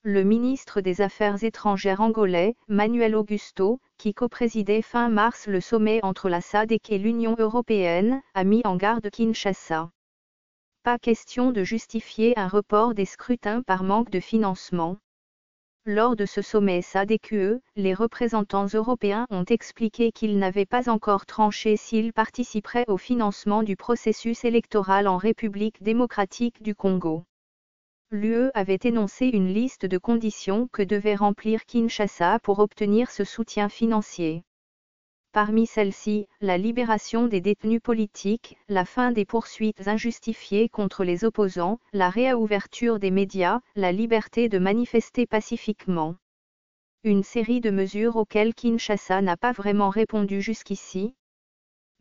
Le ministre des Affaires étrangères angolais, Manuel Augusto, qui coprésidait fin mars le sommet entre la SADC et l'Union européenne, a mis en garde Kinshasa. Pas question de justifier un report des scrutins par manque de financement. Lors de ce sommet SADC-UE, les représentants européens ont expliqué qu'ils n'avaient pas encore tranché s'ils participeraient au financement du processus électoral en République démocratique du Congo. L'UE avait énoncé une liste de conditions que devait remplir Kinshasa pour obtenir ce soutien financier. Parmi celles-ci, la libération des détenus politiques, la fin des poursuites injustifiées contre les opposants, la réouverture des médias, la liberté de manifester pacifiquement. Une série de mesures auxquelles Kinshasa n'a pas vraiment répondu jusqu'ici.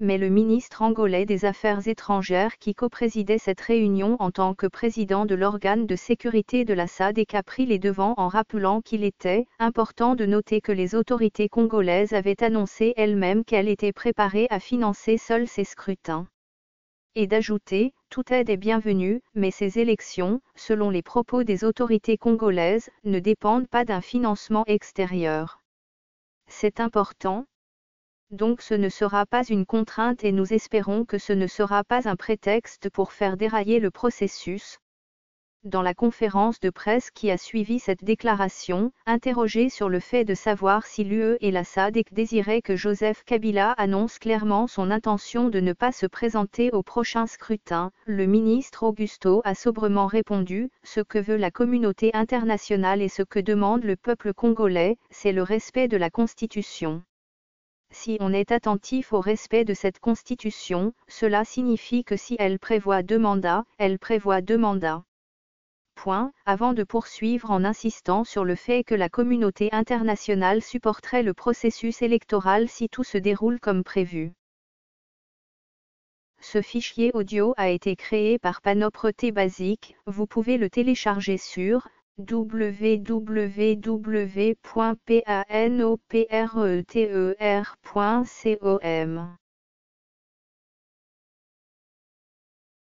Mais le ministre angolais des Affaires étrangères qui coprésidait cette réunion en tant que président de l'organe de sécurité de la SADC a pris les devants en rappelant qu'il était important de noter que les autorités congolaises avaient annoncé elles-mêmes qu'elles étaient préparées à financer seules ces scrutins. Et d'ajouter, toute aide est bienvenue, mais ces élections, selon les propos des autorités congolaises, ne dépendent pas d'un financement extérieur. C'est important. Donc ce ne sera pas une contrainte et nous espérons que ce ne sera pas un prétexte pour faire dérailler le processus. Dans la conférence de presse qui a suivi cette déclaration, interrogé sur le fait de savoir si l'UE et la SADC désiraient que Joseph Kabila annonce clairement son intention de ne pas se présenter au prochain scrutin, le ministre Augusto a sobrement répondu « Ce que veut la communauté internationale et ce que demande le peuple congolais, c'est le respect de la Constitution. » Si on est attentif au respect de cette Constitution, cela signifie que si elle prévoit 2 mandats, elle prévoit 2 mandats. Point, avant de poursuivre en insistant sur le fait que la communauté internationale supporterait le processus électoral si tout se déroule comme prévu. Ce fichier audio a été créé par Panopre Basic, vous pouvez le télécharger sur www.panopreter.com.